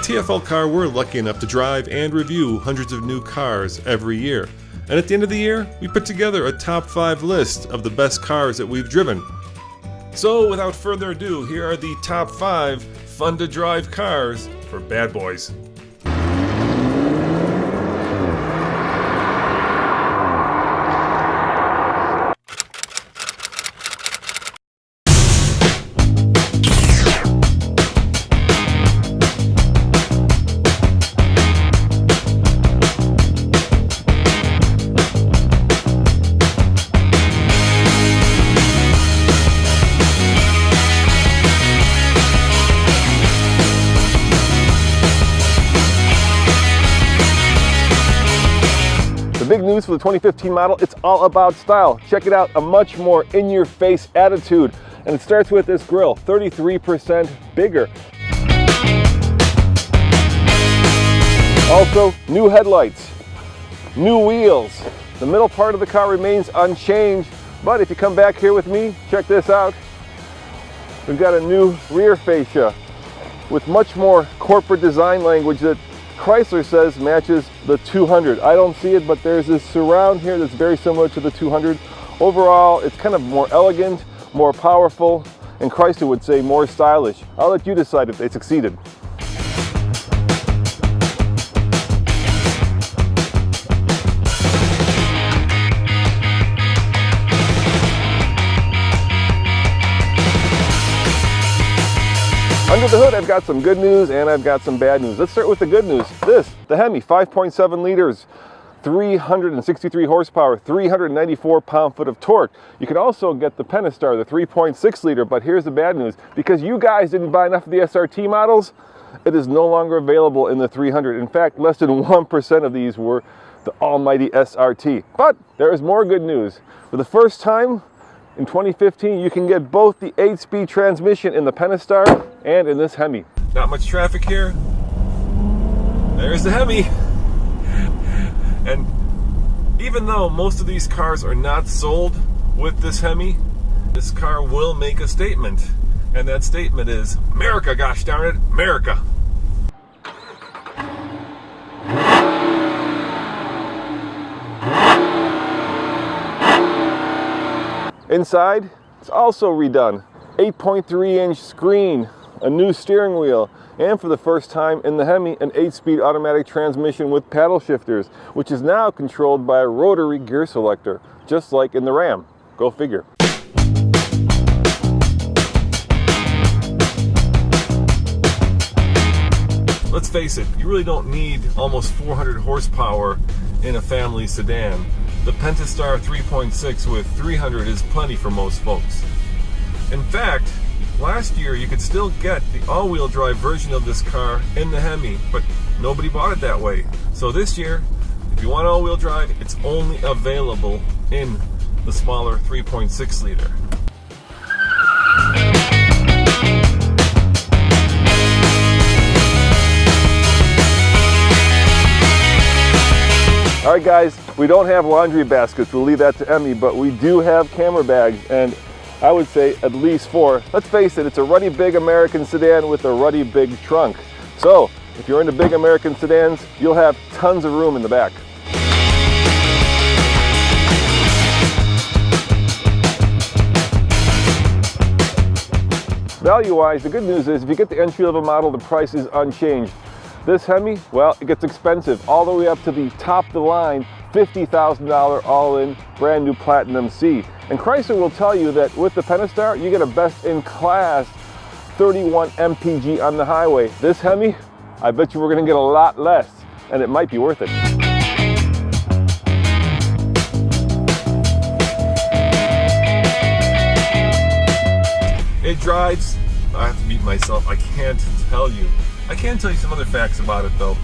TFL Car, we're lucky enough to drive and review hundreds of new cars every year. And at the end of the year, we put together a top 5 list of the best cars that we've driven. So without further ado, here are the top 5 fun to drive cars for bad boys. The big news for the 2015 model, it's all about style. Check it out, a much more in-your-face attitude. And it starts with this grille, 33% bigger. Also, new headlights, new wheels. The middle part of the car remains unchanged, but if you come back here with me, check this out. We've got a new rear fascia with much more corporate design language that Chrysler says matches the 200. I don't see it, but there's this surround here that's very similar to the 200. Overall, it's kind of more elegant, more powerful, and Chrysler would say more stylish. I'll let you decide if they succeeded. Under the hood, I've got some good news and I've got some bad news. Let's start with the good news. The Hemi, 5.7 liters, 363 horsepower, 394 pound-foot of torque. You can also get the Pentastar, the 3.6 liter, but here's the bad news. Because you guys didn't buy enough of the SRT models, it is no longer available in the 300. In fact, less than 1% of these were the almighty SRT. But there is more good news. For the first time, in 2015, you can get both the 8-speed transmission in the Pentastar and in this Hemi. Not much traffic here. There's the Hemi. And even though most of these cars are not sold with this Hemi, this car will make a statement. And that statement is, America, gosh darn it, America. Inside, it's also redone. 8.3-inch screen, a new steering wheel, and for the first time in the Hemi, an 8-speed automatic transmission with paddle shifters, which is now controlled by a rotary gear selector, just like in the Ram. Go figure. Let's face it, you really don't need almost 400 horsepower in a family sedan. The Pentastar 3.6 with 300 is plenty for most folks. In fact, last year you could still get the all-wheel drive version of this car in the Hemi, but nobody bought it that way. So this year, if you want all-wheel drive, it's only available in the smaller 3.6 liter. All right, guys, we don't have laundry baskets. We'll leave that to Emmy, but we do have camera bags, and I would say at least 4. Let's face it, it's a ruddy big American sedan with a ruddy big trunk. So if you're into big American sedans, you'll have tons of room in the back. Value-wise, the good news is if you get the entry-level model, the price is unchanged. This Hemi, well, it gets expensive, all the way up to the top of the line, $50,000 all-in brand new Platinum C. And Chrysler will tell you that with the Pentastar, you get a best-in-class 31 mpg on the highway. This Hemi, I bet you we're gonna get a lot less, and it might be worth it. It drives, I have to beat myself, I can't tell you. I can tell you some other facts about it though.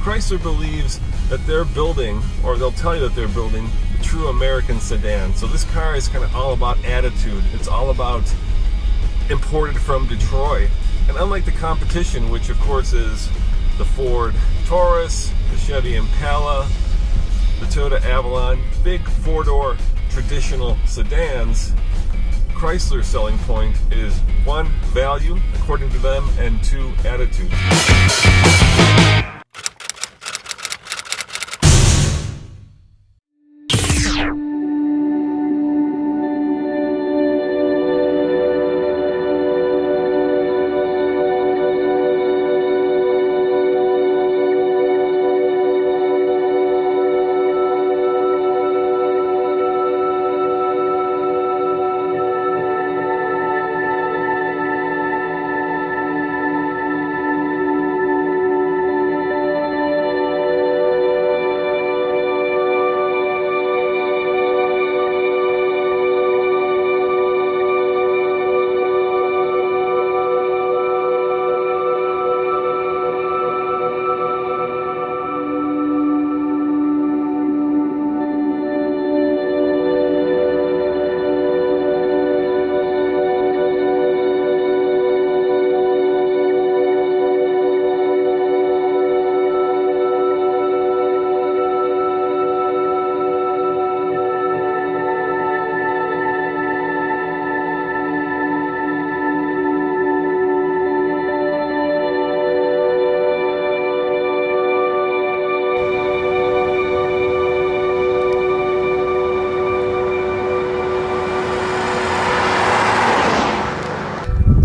Chrysler believes that they're building, or they'll tell you that they're building, the true American sedan. So this car is kind of all about attitude. It's all about imported from Detroit. And unlike the competition, which of course is the Ford Taurus, the Chevy Impala, the Toyota Avalon, big 4-door traditional sedans, Chrysler selling point is 1, value, according to them, and 2, attitude.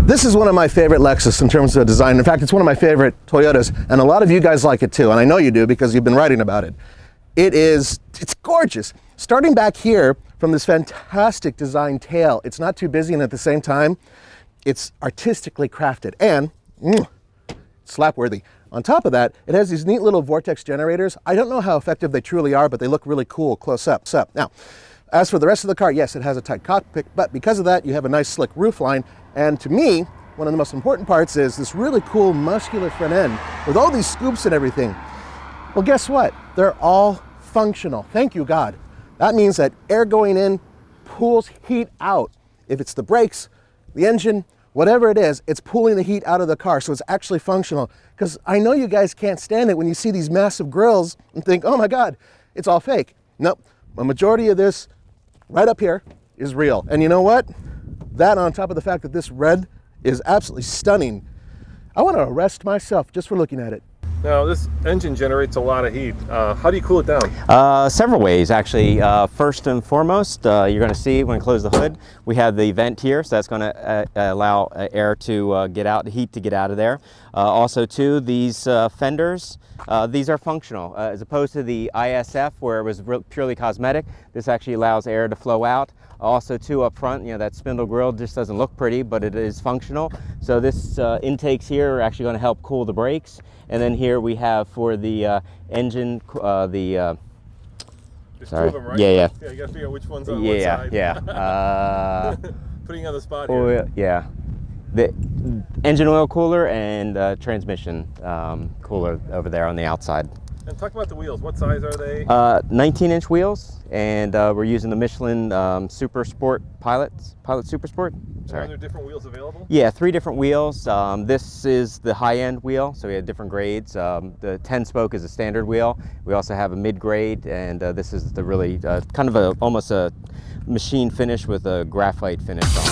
This is one of my favorite Lexus in terms of design. In fact, it's one of my favorite Toyotas, and a lot of you guys like it too, and I know you do because you've been writing about it. It's gorgeous. Starting back here from this fantastic design tail, it's not too busy, and at the same time, it's artistically crafted and slap-worthy. On top of that, it has these neat little vortex generators. I don't know how effective they truly are, but they look really cool close up. Now, as for the rest of the car, yes, it has a tight cockpit, but because of that, you have a nice slick roofline. And to me, one of the most important parts is this really cool muscular front end with all these scoops and everything. Well, guess what? They're all functional. Thank you, God. That means that air going in pulls heat out. If it's the brakes, the engine, whatever it is, it's pulling the heat out of the car, so it's actually functional. Because I know you guys can't stand it when you see these massive grills and think, oh my God, it's all fake. Nope, a majority of this right up here is real. And you know what? That on top of the fact that this red is absolutely stunning. I want to arrest myself just for looking at it. Now, this engine generates a lot of heat. How do you cool it down? Several ways, actually. First and foremost, you're going to see when I close the hood, we have the vent here, so that's going to allow air to get out, heat to get out of there. Also, too, these fenders, these are functional. As opposed to the ISF, where it was purely cosmetic, this actually allows air to flow out. Also, too, up front, you know, that spindle grille just doesn't look pretty, but it is functional. So this intakes here are actually going to help cool the brakes. And then here we have for the engine, There's two of them, right? Yeah, you gotta figure out which one's on what side. Putting you on the spot here. Yeah. The engine oil cooler and transmission cooler over there on the outside. And talk about the wheels. What size are they? 19-inch wheels, and we're using the Michelin Super Sport Pilot Super Sport. Sorry. Are there different wheels available? Yeah, 3 different wheels. This is the high-end wheel, so we have different grades. The 10-spoke is a standard wheel. We also have a mid-grade, and this is the really kind of almost a machine finish with a graphite finish on it.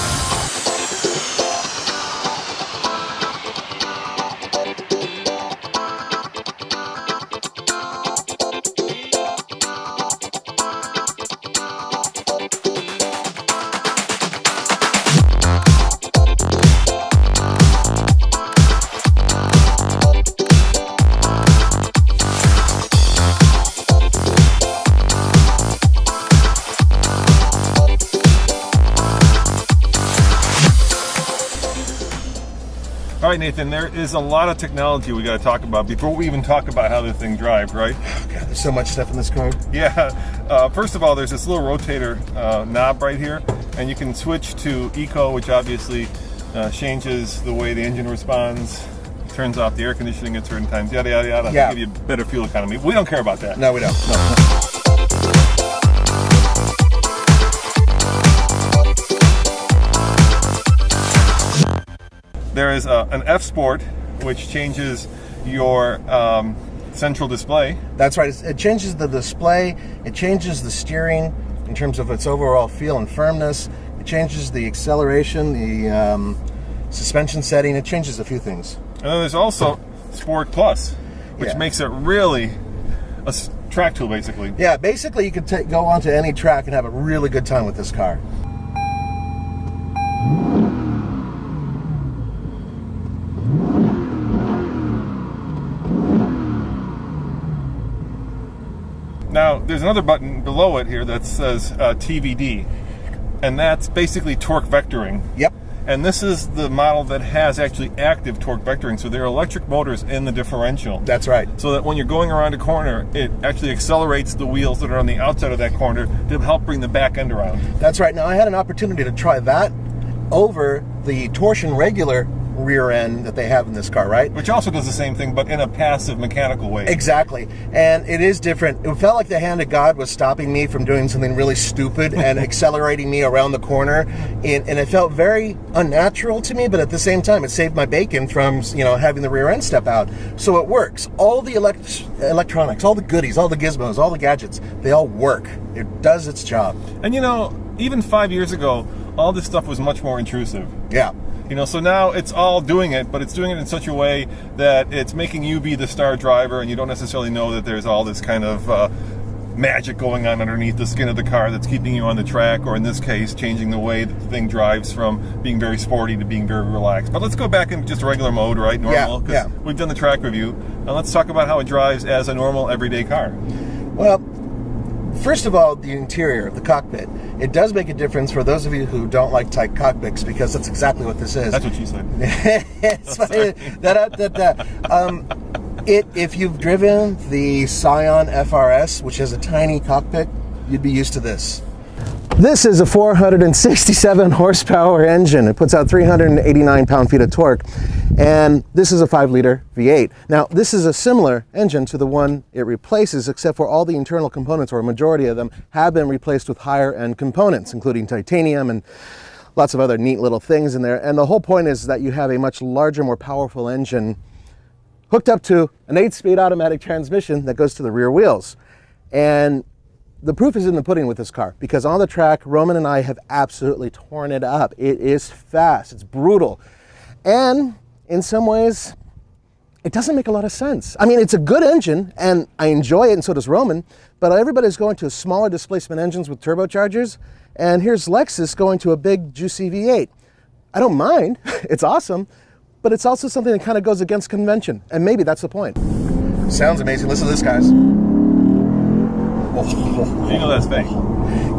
All right, Nathan, there is a lot of technology we got to talk about before we even talk about how this thing drives, right? Oh God, there's so much stuff in this car. Yeah. First of all, there's this little rotator knob right here, and you can switch to Eco, which obviously changes the way the engine responds, turns off the air conditioning at certain times, yada, yada, yada, Yeah. to give you better fuel economy. We don't care about that. No, we don't. No. There is an F Sport, which changes your central display. That's right. It changes the display. It changes the steering in terms of its overall feel and firmness. It changes the acceleration, the suspension setting. It changes a few things. And then there's also Sport Plus, which makes it really a track tool, basically. Yeah, basically you could go onto any track and have a really good time with this car. Now, there's another button below it here that says TVD, and that's basically torque vectoring. Yep. And this is the model that has actually active torque vectoring, so there are electric motors in the differential. That's right. So that when you're going around a corner, it actually accelerates the wheels that are on the outside of that corner to help bring the back end around. That's right. Now, I had an opportunity to try that over the torsion regular rear end that they have in this car, right? Which also does the same thing, but in a passive mechanical way. Exactly. And it is different. It felt like the hand of God was stopping me from doing something really stupid and accelerating me around the corner. And it felt very unnatural to me, but at the same time, it saved my bacon from, having the rear end step out. So it works. All the electronics, all the goodies, all the gizmos, all the gadgets, they all work. It does its job. And even 5 years ago, all this stuff was much more intrusive. Yeah. So now it's all doing it, but it's doing it in such a way that it's making you be the star driver, and you don't necessarily know that there's all this kind of magic going on underneath the skin of the car that's keeping you on the track, or in this case, changing the way that the thing drives from being very sporty to being very relaxed. But let's go back into just regular mode, right? Normal, because we've done the track review. Now let's talk about how it drives as a normal everyday car. Well, first of all, the interior, the cockpit. It does make a difference for those of you who don't like tight cockpits, because that's exactly what this is. That's what she said. If you've driven the Scion FRS, which has a tiny cockpit, you'd be used to this. This is a 467 horsepower engine. It puts out 389 pound-feet of torque, and this is a 5-liter V8. Now, this is a similar engine to the one it replaces, except for all the internal components, or a majority of them, have been replaced with higher-end components, including titanium and lots of other neat little things in there. And the whole point is that you have a much larger, more powerful engine hooked up to an 8-speed automatic transmission that goes to the rear wheels. And the proof is in the pudding with this car, because on the track, Roman and I have absolutely torn it up. It is fast, it's brutal, and in some ways, it doesn't make a lot of sense. I mean, it's a good engine, and I enjoy it, and so does Roman, but everybody's going to smaller displacement engines with turbochargers, and here's Lexus going to a big, juicy V8. I don't mind, it's awesome, but it's also something that kind of goes against convention, and maybe that's the point. Sounds amazing. Listen to this, guys. That's fake.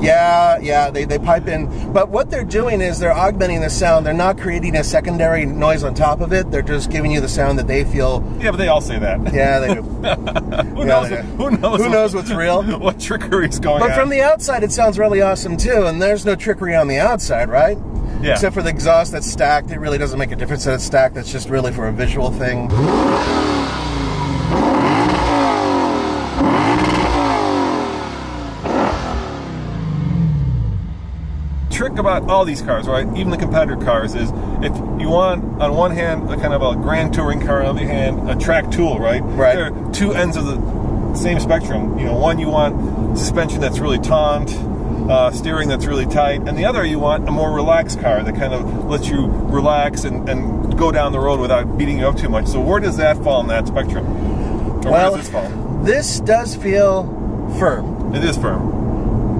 Yeah, they pipe in. But what they're doing is they're augmenting the sound. They're not creating a secondary noise on top of it. They're just giving you the sound that they feel. Yeah, but they all say that. Yeah, they do. Who knows what's real? What trickery is going on? But from the outside, it sounds really awesome, too. And there's no trickery on the outside, right? Yeah. Except for the exhaust that's stacked. It really doesn't make a difference that it's stacked. That's just really for a visual thing. Trick about all these cars, right? Even the competitor cars, is if you want, on one hand, a kind of a grand touring car, on the other hand, a track tool, right? Right. There are two ends of the same spectrum. One, you want suspension that's really taut, steering that's really tight, and the other, you want a more relaxed car that kind of lets you relax and go down the road without beating you up too much. So where does that fall in that spectrum? Or where does this fall? This does feel firm. It is firm.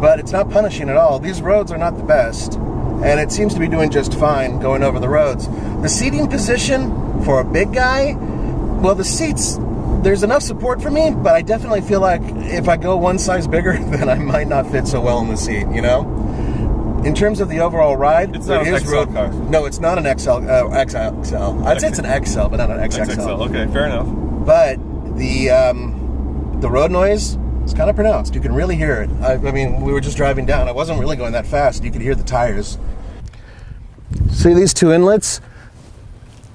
But it's not punishing at all. These roads are not the best, and it seems to be doing just fine going over the roads. The seating position for a big guy, well, the seats, there's enough support for me, but I definitely feel like if I go one size bigger, then I might not fit so well in the seat, In terms of the overall ride, it's not an XL car. No, it's not an XL. XXL. I'd say it's an XL, but not an XXL. XXL. Okay, fair enough. But the road noise, it's kind of pronounced. You can really hear it. I mean, we were just driving down. I wasn't really going that fast. You could hear the tires. See these two inlets?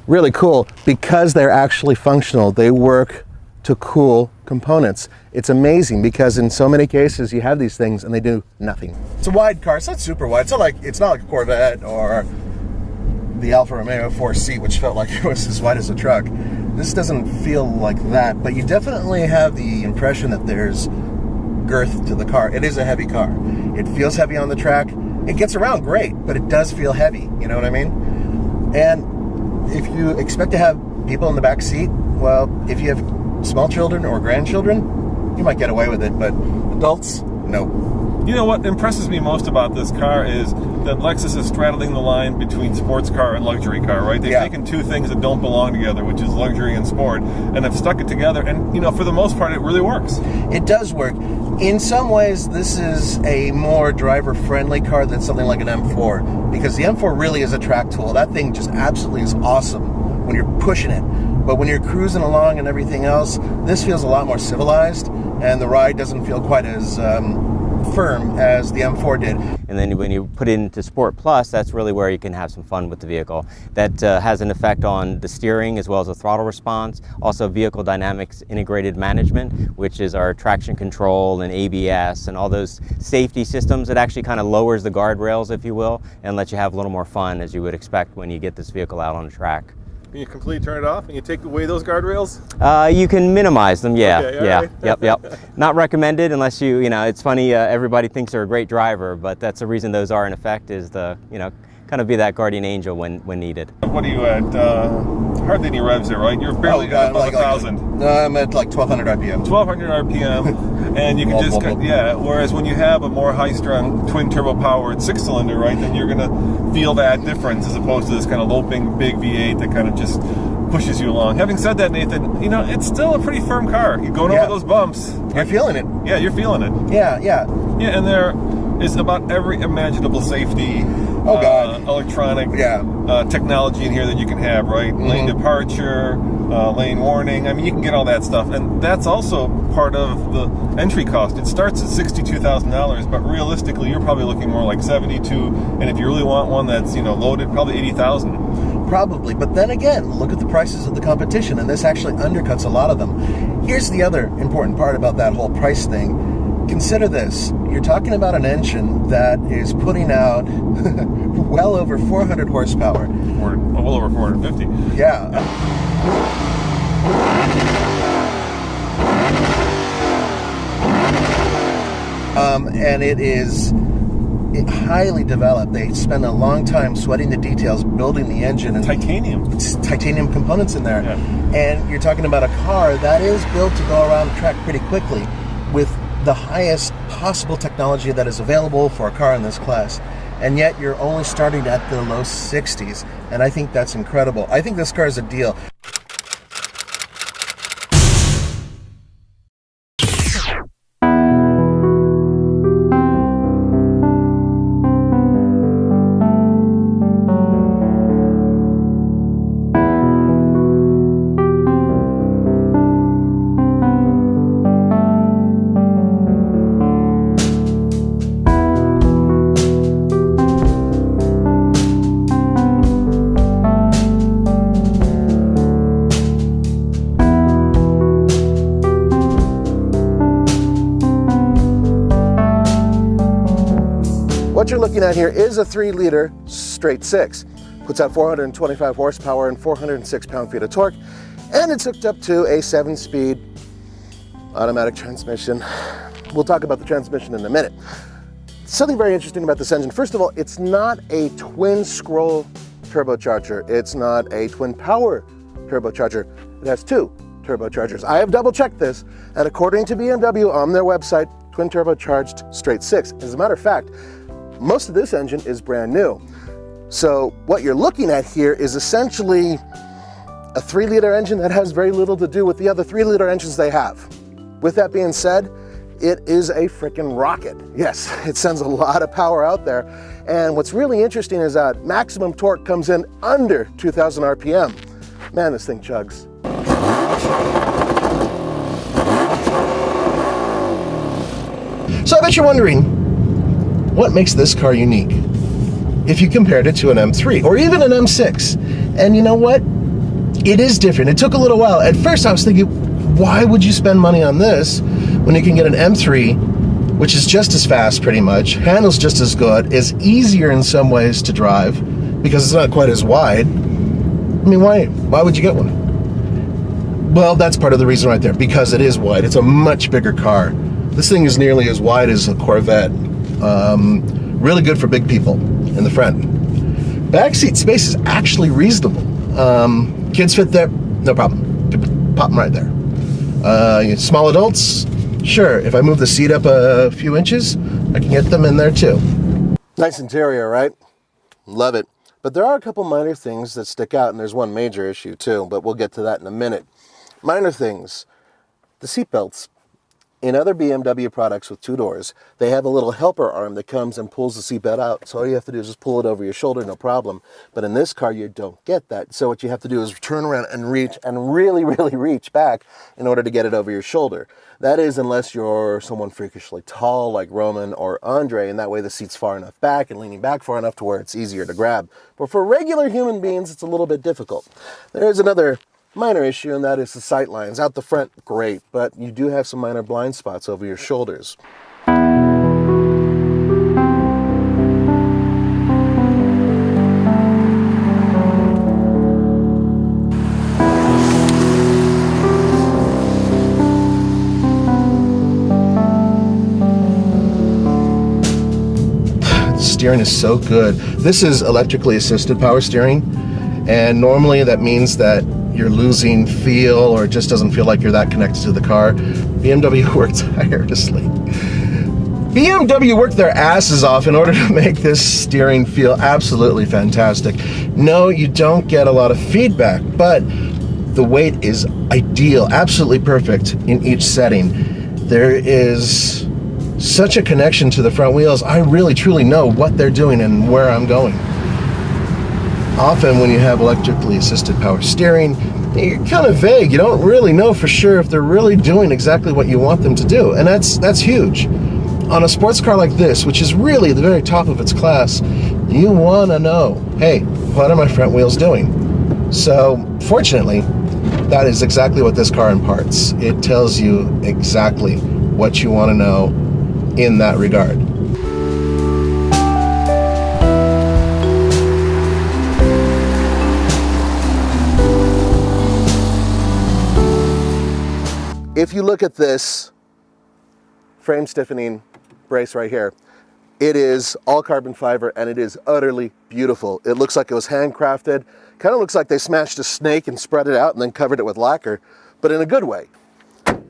Really cool, because they're actually functional. They work to cool components. It's amazing, because in so many cases you have these things and they do nothing. It's a wide car. It's not super wide. It's not like a Corvette or the Alfa Romeo 4C, which felt like it was as wide as a truck. This doesn't feel like that, but you definitely have the impression that there's girth to the car. It is a heavy car. It feels heavy on the track, It gets around great, but it does feel heavy, you know what I mean? And if you expect to have people in the back seat, well, if you have small children or grandchildren, you might get away with it, but adults, no. You know what impresses me most about this car is that Lexus is straddling the line between sports car and luxury car, right? They've taken two things that don't belong together, which is luxury and sport, and have stuck it together, and, you know, for the most part, it really works. It does work. In some ways, this is a more driver-friendly car than something like an M4, because the M4 really is a track tool. That thing just absolutely is awesome when you're pushing it. But when you're cruising along and everything else, this feels a lot more civilized, and the ride doesn't feel quite as firm as the M4 did. And then when you put it into Sport Plus, that's really where you can have some fun with the vehicle. That has an effect on the steering as well as the throttle response. Also vehicle dynamics integrated management, which is our traction control and ABS and all those safety systems. It actually kind of lowers the guardrails, if you will, and lets you have a little more fun as you would expect when you get this vehicle out on the track. Can you completely turn it off and you take away those guardrails? You can minimize them, yeah, Okay, yeah, right. yep. Not recommended unless you know, it's funny, everybody thinks they're a great driver, but that's the reason those are in effect is the, you know, kind of be that guardian angel when needed. What are you at? Hardly any revs there, right? You're barely above 1,000. No, I'm at like 1,200 RPM. 1,200 RPM, and you can just, yeah, whereas when you have a more high-strung twin-turbo powered six-cylinder, right, then you're going to feel that difference as opposed to this kind of loping big V8 that kind of just pushes you along. Having said that, Nathan, you know, it's still a pretty firm car. You're going over those bumps. You're feeling it. Yeah, you're feeling it. Yeah. Yeah, and there is about every imaginable safety electronic technology in here that you can have, right? Lane departure, lane warning. I mean, you can get all that stuff, and that's also part of the entry cost. It starts at $62,000, but realistically, you're probably looking more like 72. And if you really want one that's, you know, loaded, probably 80,000. Probably, but then again, look at the prices of the competition, and this actually undercuts a lot of them. Here's the other important part about that whole price thing. Consider this. You're talking about an engine that is putting out well over 400 horsepower. Or well over 450. Yeah. And it is highly developed. They spend a long time sweating the details, building the engine. And titanium. It's titanium components in there. Yeah. And you're talking about a car that is built to go around the track pretty quickly with the highest possible technology that is available for a car in this class. And yet you're only starting at the low 60s. And I think that's incredible. I think this car is a deal. What you're looking at here is a 3-liter straight six. Puts out 425 horsepower and 406 pound-feet of torque, and it's hooked up to a 7-speed automatic transmission. We'll talk about the transmission in a minute. Something very interesting about this engine. First of all, it's not a twin-scroll turbocharger. It's not a twin-power turbocharger. It has 2 turbochargers. I have double-checked this, and according to BMW on their website, twin turbocharged straight six. As a matter of fact, most of this engine is brand new. So what you're looking at here is essentially a 3-liter engine that has very little to do with the other 3-liter engines they have. With that being said, it is a freaking rocket. Yes, it sends a lot of power out there. And what's really interesting is that maximum torque comes in under 2,000 RPM. Man, this thing chugs. So I bet you're wondering, what makes this car unique? If you compared it to an M3 or even an M6. And you know what? It is different. It took a little while. At first I was thinking, why would you spend money on this when you can get an M3, which is just as fast pretty much, handles just as good, is easier in some ways to drive because it's not quite as wide. I mean, why would you get one? Well, that's part of the reason right there, because it is wide. It's a much bigger car. This thing is nearly as wide as a Corvette. Really good for big people in the front. Backseat space is actually reasonable. Kids fit there, no problem. Could pop them right there. Small adults, sure. If I move the seat up a few inches, I can get them in there too. Nice interior, right? Love it. But there are a couple minor things that stick out, and there's one major issue too, but we'll get to that in a minute. Minor things. The seat belts. In other BMW products with 2 doors, they have a little helper arm that comes and pulls the seatbelt out. So all you have to do is just pull it over your shoulder, no problem. But in this car, you don't get that. So what you have to do is turn around and reach and really, really reach back in order to get it over your shoulder. That is, unless you're someone freakishly tall like Roman or Andre, and that way the seat's far enough back and leaning back far enough to where it's easier to grab. But for regular human beings, it's a little bit difficult. There's another minor issue, and that is the sight lines. Out the front, great, but you do have some minor blind spots over your shoulders. Steering is so good. This is electrically assisted power steering, and normally that means that you're losing feel or it just doesn't feel like you're that connected to the car. BMW worked tirelessly. BMW worked their asses off in order to make this steering feel absolutely fantastic. No, you don't get a lot of feedback, but the weight is ideal, absolutely perfect in each setting. There is such a connection to the front wheels. I really truly know what they're doing and where I'm going. Often when you have electrically assisted power steering, you're kind of vague. You don't really know for sure if they're really doing exactly what you want them to do, and that's huge. On a sports car like this, which is really the very top of its class, you want to know, hey, what are my front wheels doing? So fortunately, that is exactly what this car imparts. It tells you exactly what you want to know in that regard. If you look at this frame stiffening brace right here, it is all carbon fiber and it is utterly beautiful. It looks like it was handcrafted. Kind of looks like they smashed a snake and spread it out and then covered it with lacquer, but in a good way.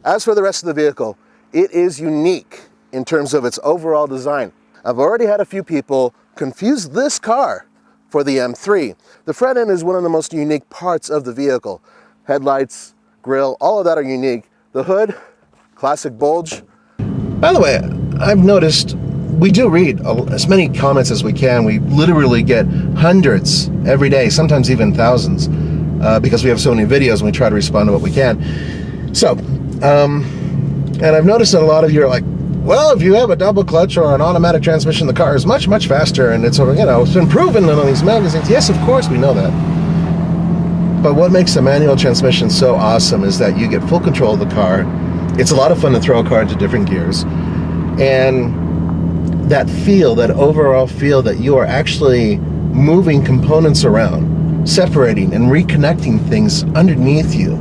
As for the rest of the vehicle, it is unique in terms of its overall design. I've already had a few people confuse this car for the M3. The front end is one of the most unique parts of the vehicle. Headlights, grille, all of that are unique. The hood, classic bulge. By the way, I've noticed we do read as many comments as we can. We literally get hundreds every day, sometimes even thousands, because we have so many videos and we try to respond to what we can. So, and I've noticed that a lot of you are like, well, if you have a double clutch or an automatic transmission, the car is much, much faster, and it's, it's been proven in all these magazines. Yes, of course, we know that. But what makes a manual transmission so awesome is that you get full control of the car. It's a lot of fun to throw a car into different gears. And that feel, that overall feel that you are actually moving components around, separating and reconnecting things underneath you,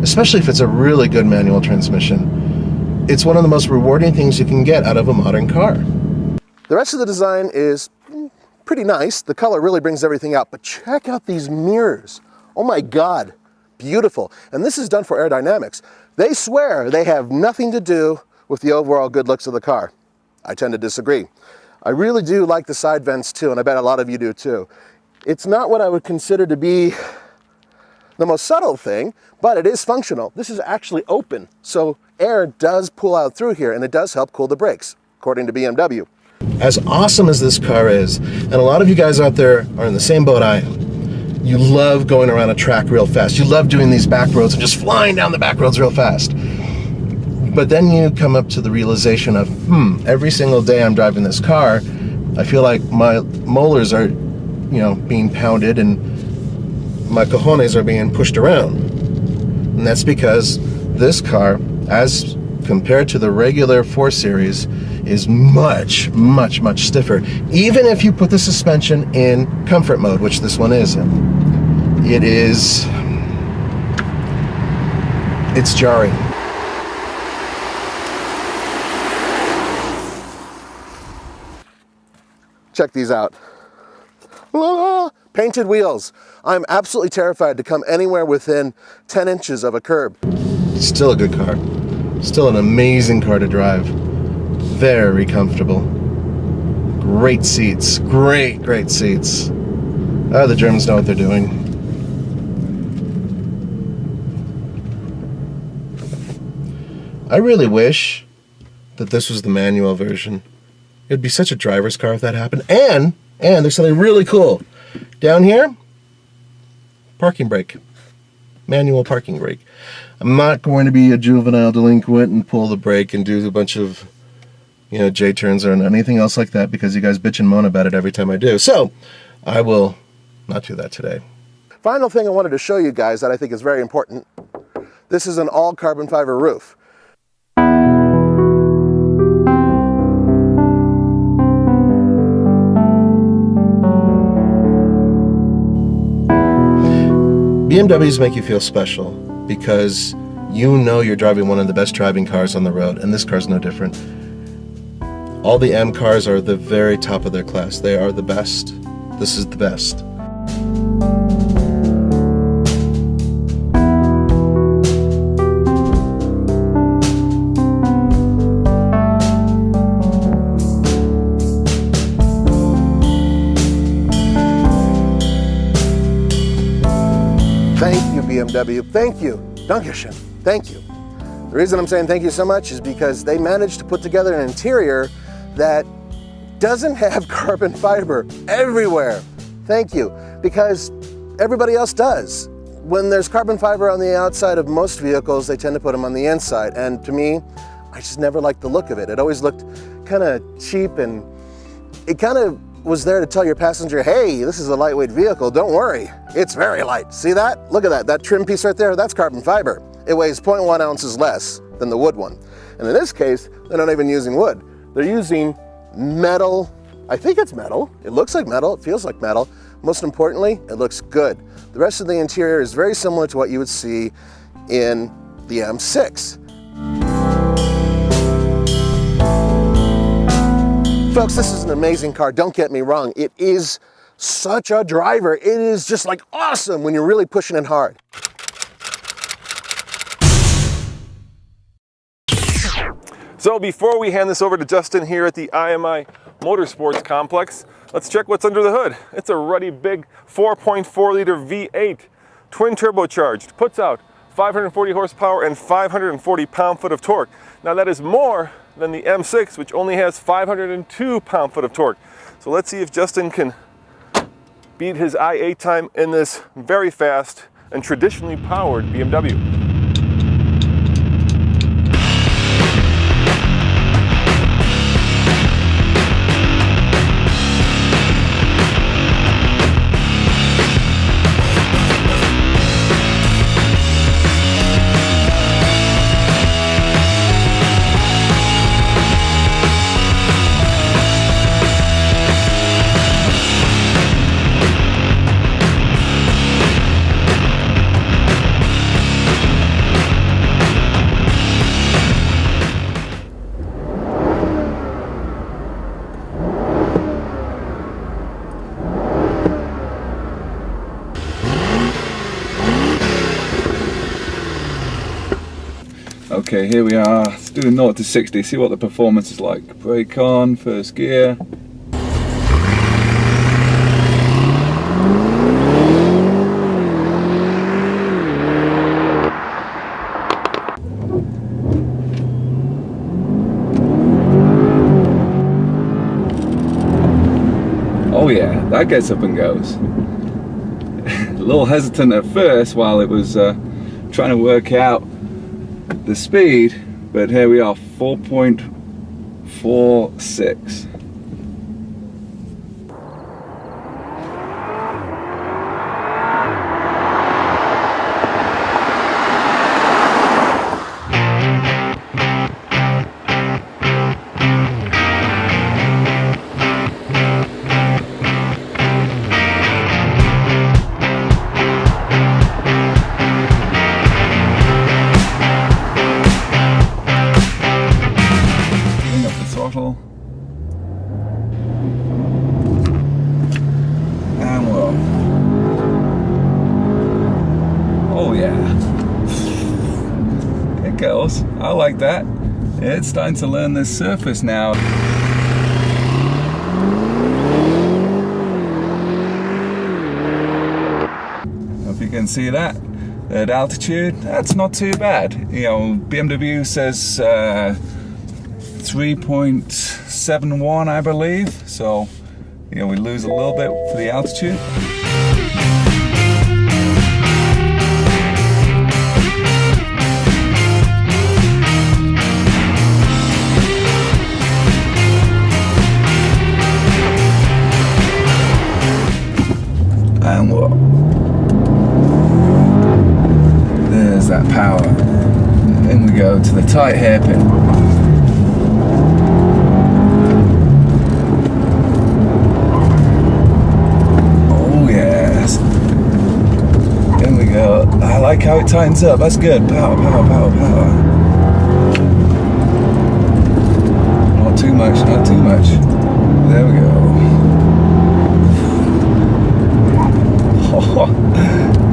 especially if it's a really good manual transmission. It's one of the most rewarding things you can get out of a modern car. The rest of the design is pretty nice. The color really brings everything out, but check out these mirrors. Oh my God, beautiful. And this is done for aerodynamics. They swear they have nothing to do with the overall good looks of the car. I tend to disagree. I really do like the side vents too, and I bet a lot of you do too. It's not what I would consider to be the most subtle thing, but it is functional. This is actually open, so air does pull out through here, and it does help cool the brakes, according to BMW. As awesome as this car is, and a lot of you guys out there are in the same boat I am, you love going around a track real fast. You love doing these back roads and just flying down the back roads real fast. But then you come up to the realization of, every single day I'm driving this car, I feel like my molars are, being pounded and my cojones are being pushed around. And that's because this car, as compared to the regular 4 Series, is much, much, much stiffer. Even if you put the suspension in comfort mode, which this one is in. It's jarring. Check these out. Painted wheels. I'm absolutely terrified to come anywhere within 10 inches of a curb. Still a good car. Still an amazing car to drive. Very comfortable. Great seats. Great seats. Oh, the Germans know what they're doing. I really wish that this was the manual version. It'd be such a driver's car if that happened. And there's something really cool. Down here, parking brake. Manual parking brake. I'm not going to be a juvenile delinquent and pull the brake and do a bunch of, J-turns or anything else like that, because you guys bitch and moan about it every time I do. So, I will not do that today. Final thing I wanted to show you guys that I think is very important. This is an all carbon fiber roof. BMWs make you feel special because you know you're driving one of the best driving cars on the road, and this car's no different. All the M cars are the very top of their class. They are the best. This is the best. Thank you, BMW. Thank you. Dankeschön. Thank you. The reason I'm saying thank you so much is because they managed to put together an interior that doesn't have carbon fiber everywhere. Thank you. Because everybody else does. When there's carbon fiber on the outside of most vehicles, they tend to put them on the inside. And to me, I just never liked the look of it. It always looked kind of cheap, and it kind of was there to tell your passenger, hey, this is a lightweight vehicle, don't worry, it's very light. See that? Look at that, that trim piece right there, that's carbon fiber. It weighs 0.1 ounces less than the wood one. And in this case, they're not even using wood. They're using metal. I think it's metal. It looks like metal, it feels like metal. Most importantly, it looks good. The rest of the interior is very similar to what you would see in the M6. Folks, this is an amazing car, don't get me wrong. It is such a driver. It is just like awesome when you're really pushing it hard. So before we hand this over to Justin here at the IMI Motorsports Complex, let's check what's under the hood. It's a ruddy big 4.4 liter V8, twin turbocharged, puts out 540 horsepower and 540 pound-foot of torque. Now that is more than the M6, which only has 502 pound-foot of torque. So let's see if Justin can beat his I8 time in this very fast and traditionally powered BMW. Okay, here we are. Let's do 0 to 60, see what the performance is like. Brake on, first gear. Oh yeah, that gets up and goes. A little hesitant at first while it was trying to work out the speed, but here we are, 4.46. Oh yeah. It goes. I like that. It's starting to learn this surface now. If you can see that. At altitude, that's not too bad. You know, BMW says 3.71, I believe. So, you know, we lose a little bit for the altitude. And what? There's that power. Then we go to the tight hairpin. Oh yes. Then we go. I like how it tightens up. That's good. Power, power, power, power. Not too much, not too much. There we go. Oh,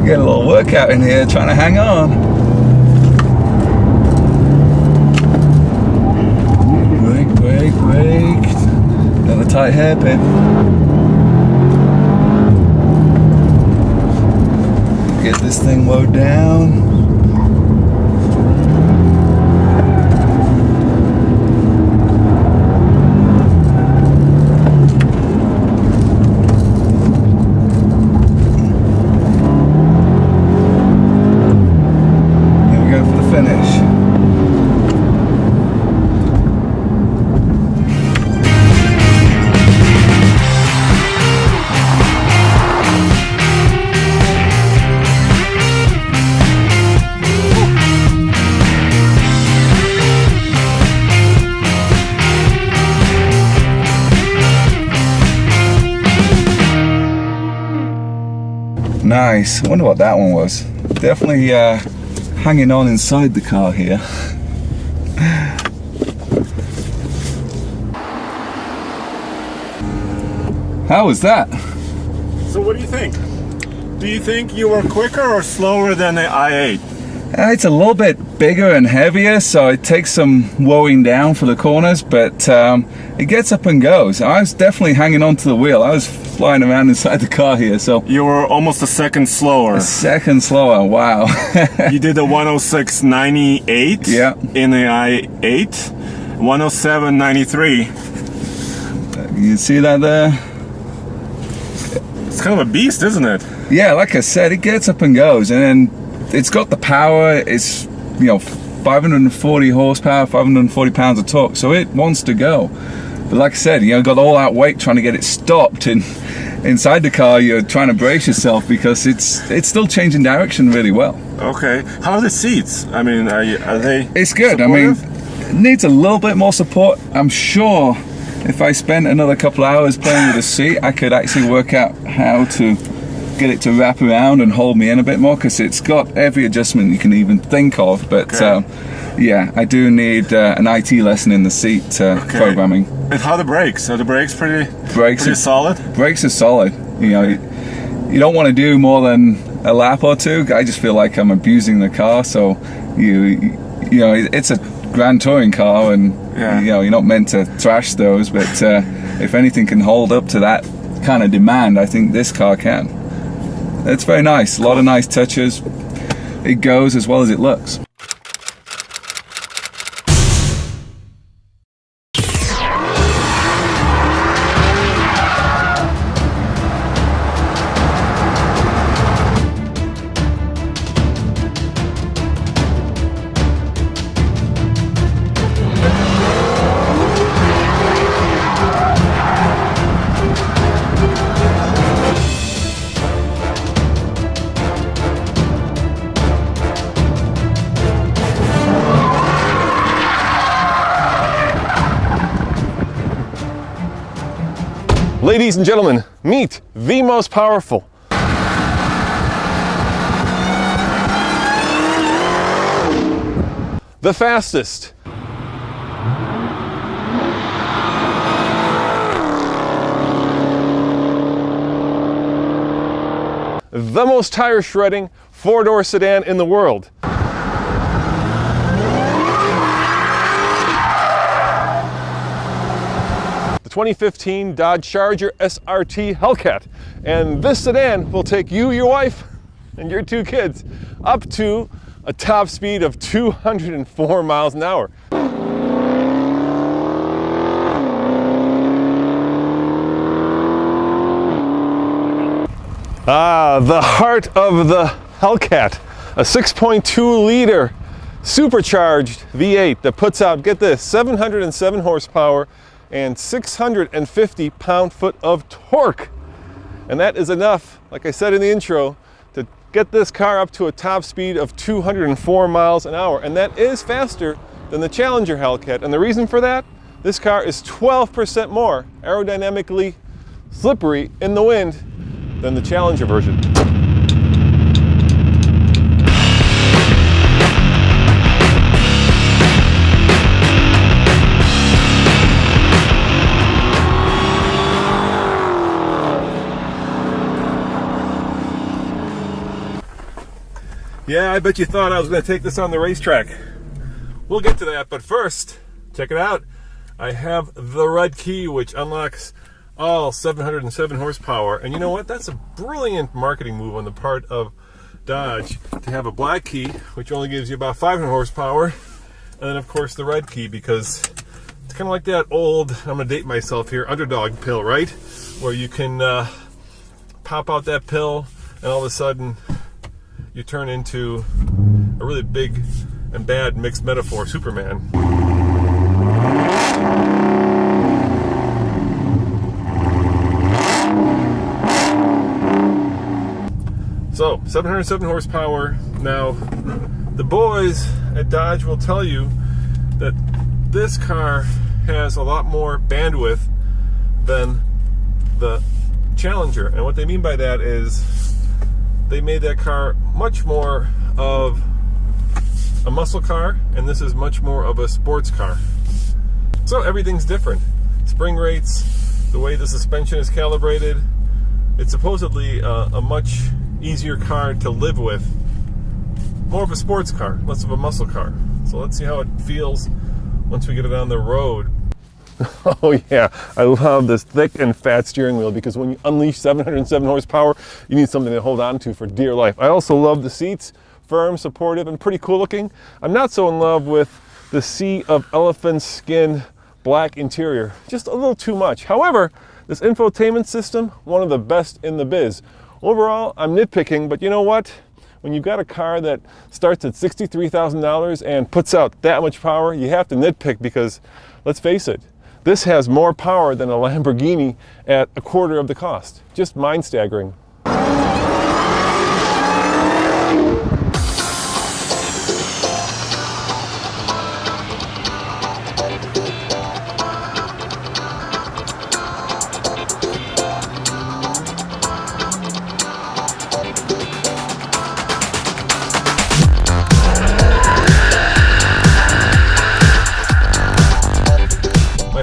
get a little workout in here trying to hang on. Brake, brake, brake. Another tight hairpin. Get this thing low down. Nice. I wonder what that one was. Definitely hanging on inside the car here. How was that? So what do you think? Do you think you were quicker or slower than the i8? It's a little bit bigger and heavier, so it takes some lowering down for the corners, but it gets up and goes. I was definitely hanging on to the wheel. I was flying around inside the car here, so... You were almost a second slower. A second slower, wow. You did a 106.98 yeah. in the i8, 107.93. You see that there? It's kind of a beast, isn't it? Yeah, like I said, it gets up and goes, and then it's got the power. It's, you know, 540 horsepower, 540 pounds of torque, so it wants to go. But like I said, you know, got all that weight trying to get it stopped, and inside the car you're trying to brace yourself because it's still changing direction really well. Okay, how are the seats? I mean, are they? It's good. supportive? I mean, it needs a little bit more support. I'm sure if I spent another couple hours playing with the seat, I could actually work out how to get it to wrap around and hold me in a bit more, because it's got every adjustment you can even think of. But okay. Yeah, I do need an IT lesson in the seat programming. And how are the brakes? Are the brakes pretty solid? Brakes are solid. You know, you don't want to do more than a lap or two. I just feel like I'm abusing the car. So you know, it's a grand touring car, and yeah. you know, you're not meant to thrash those. But if anything can hold up to that kind of demand, I think this car can. It's very nice. A lot of nice touches. It goes as well as it looks. Ladies and gentlemen, meet the most powerful, the fastest, the most tire shredding four-door sedan in the world. The 2015 Dodge Charger SRT Hellcat. And this sedan will take you, your wife, and your two kids up to a top speed of 204 miles an hour. The heart of the Hellcat, a 6.2 liter supercharged V8 that puts out, get this, 707 horsepower and 650 pound-foot of torque. And that is enough, like I said in the intro, to get this car up to a top speed of 204 miles an hour. And that is faster than the Challenger Hellcat. And the reason for that, this car is 12% more aerodynamically slippery in the wind than the Challenger version. Yeah, I bet you thought I was going to take this on the racetrack. We'll get to that, but first, check it out. I have the red key, which unlocks all 707 horsepower. And you know what? That's a brilliant marketing move on the part of Dodge to have a black key, which only gives you about 500 horsepower. And then, of course, the red key, because it's kind of like that old, I'm going to date myself here, underdog pill, right? Where you can pop out that pill, and all of a sudden, you turn into a really big and bad mixed metaphor Superman. So, 707 horsepower. Now, the boys at Dodge will tell you that this car has a lot more bandwidth than the Challenger. And what they mean by that is they made that car much more of a muscle car, and this is much more of a sports car. So everything's different. Spring rates, the way the suspension is calibrated. It's supposedly a much easier car to live with. More of a sports car, less of a muscle car. So let's see how it feels once we get it on the road. Oh yeah, I love this thick and fat steering wheel, because when you unleash 707 horsepower, you need something to hold on to for dear life. I also love the seats, firm, supportive, and pretty cool looking. I'm not so in love with the sea of elephant skin black interior, just a little too much. However, this infotainment system, one of the best in the biz. Overall, I'm nitpicking, but you know what? When you've got a car that starts at $63,000 and puts out that much power, you have to nitpick, because let's face it, this has more power than a Lamborghini at a quarter of the cost. Just mind-staggering.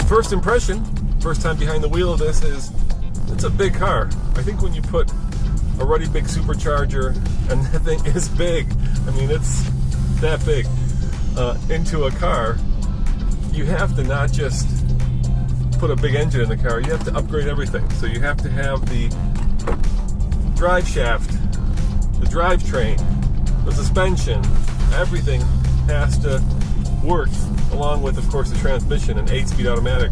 First impression, first time behind the wheel of this, is it's a big car. I think when you put a already big supercharger, and that thing is big, I mean it's that big, into a car, you have to not just put a big engine in the car, you have to upgrade everything. So you have to have the drive shaft, the drivetrain, the suspension, everything has to work, along with, of course, the transmission, an 8-speed automatic.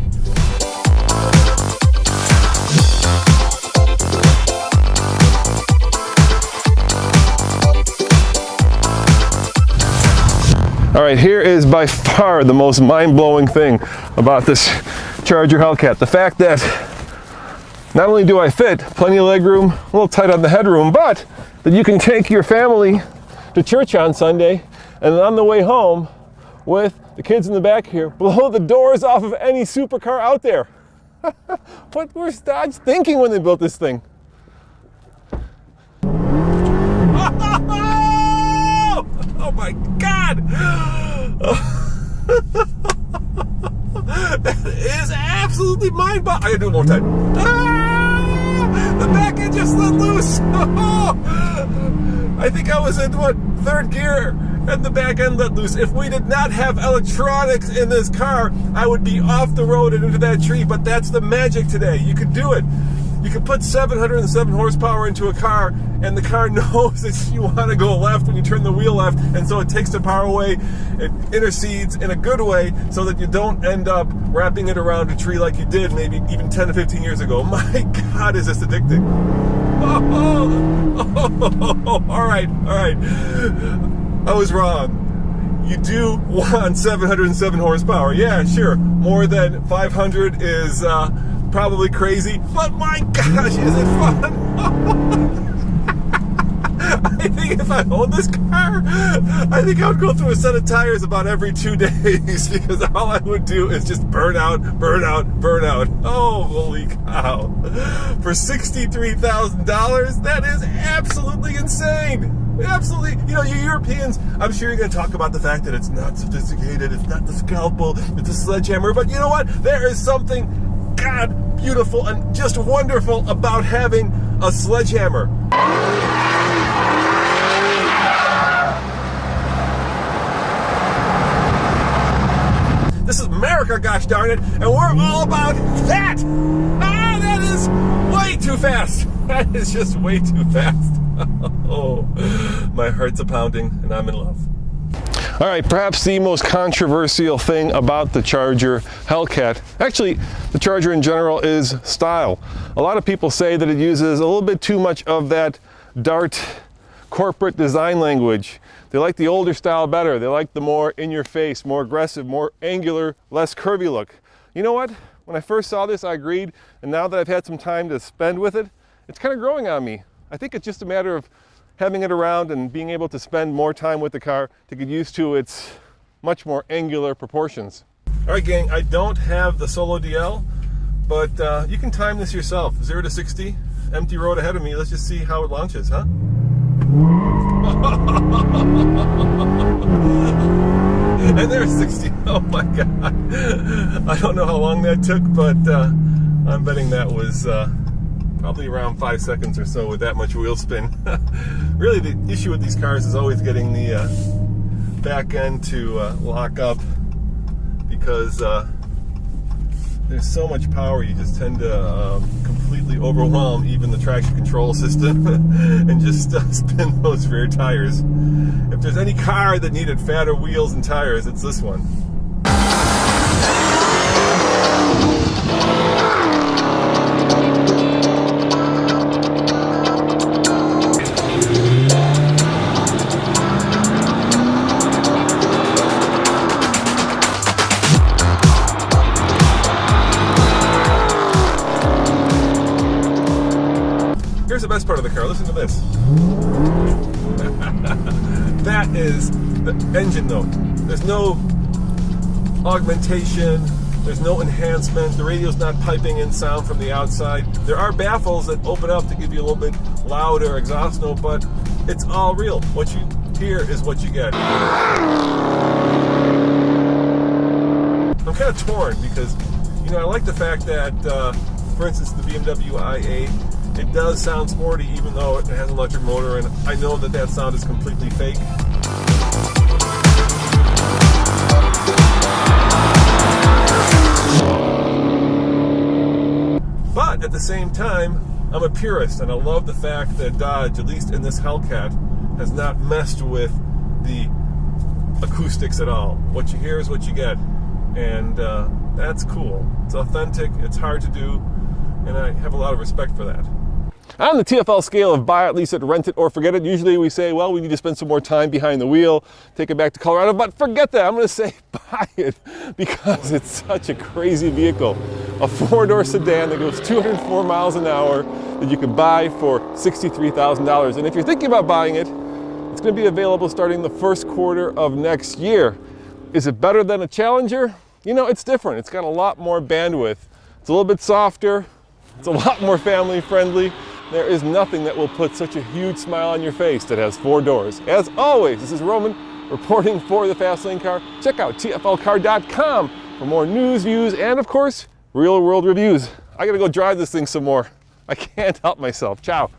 All right, here is by far the most mind-blowing thing about this Charger Hellcat. The fact that not only do I fit, plenty of leg room, a little tight on the headroom, but that you can take your family to church on Sunday, and on the way home with the kids in the back here, blow the doors off of any supercar out there. What was Dodge thinking when they built this thing? Oh my God! That is absolutely mind-boggling. I gotta do it one more time. The back end just let loose. I think I was in, what, third gear, and the back end let loose. If we did not have electronics in this car, I would be off the road and into that tree, but that's the magic today. You can do it. You can put 707 horsepower into a car, and the car knows that you want to go left when you turn the wheel left, and so it takes the power away. It intercedes in a good way so that you don't end up wrapping it around a tree like you did maybe even 10 to 15 years ago. My God, is this addicting. All right. I was wrong. You do want 707 horsepower. Yeah, sure. More than 500 is probably crazy, but my gosh, is it fun? I think if I owned this car, I think I would go through a set of tires about every 2 days, because all I would do is just burn out. Oh, holy cow. For $63,000, that is absolutely insane. Absolutely. You know, you Europeans, I'm sure you're going to talk about the fact that it's not sophisticated, it's not the scalpel, it's a sledgehammer, but you know what? There is something, God, beautiful and just wonderful about having a sledgehammer. This is America, gosh darn it, and we're all about that! Ah, that is way too fast. That is just way too fast. Oh, my heart's a pounding, and I'm in love. All right, perhaps the most controversial thing about the Charger Hellcat, actually the Charger in general, is style. A lot of people say that it uses a little bit too much of that Dart corporate design language. They like the older style better. They like the more in-your-face, more aggressive, more angular, less curvy look. You know what? When I first saw this, I agreed, and now that I've had some time to spend with it, it's kind of growing on me. I think it's just a matter of having it around and being able to spend more time with the car to get used to its much more angular proportions. All right, gang, I don't have the Solo DL, but you can time this yourself. 0 to 60, empty road ahead of me. Let's just see how it launches, huh? And there's 60. Oh my God. I don't know how long that took, but I'm betting that was probably around 5 seconds or so with that much wheel spin. Really, the issue with these cars is always getting the back end to lock up, because there's so much power, you just tend to completely overwhelm even the traction control system and just spin those rear tires. If there's any car that needed fatter wheels and tires, it's this one. Here's the best part of the car. Listen to this. That is the engine note. There's no augmentation. There's no enhancement. The radio's not piping in sound from the outside. There are baffles that open up to give you a little bit louder exhaust note, but it's all real. What you hear is what you get. I'm kind of torn because, you know, I like the fact that, for instance, the BMW i8, it does sound sporty even though it has an electric motor, and I know that that sound is completely fake. But at the same time, I'm a purist, and I love the fact that Dodge, at least in this Hellcat, has not messed with the acoustics at all. What you hear is what you get, and that's cool. It's authentic, it's hard to do, and I have a lot of respect for that. On the TFL scale of buy it, lease it, rent it, or forget it, usually we say, well, we need to spend some more time behind the wheel, take it back to Colorado, but forget that. I'm going to say buy it because it's such a crazy vehicle. A four-door sedan that goes 204 miles an hour that you can buy for $63,000. And if you're thinking about buying it, it's going to be available starting the first quarter of next year. Is it better than a Challenger? You know, it's different. It's got a lot more bandwidth. It's a little bit softer. It's a lot more family friendly. There is nothing that will put such a huge smile on your face that has four doors. As always, this is Roman reporting for the Fast Lane Car. Check out tflcar.com for more news, views, and of course, real world reviews. I gotta go drive this thing some more. I can't help myself. Ciao.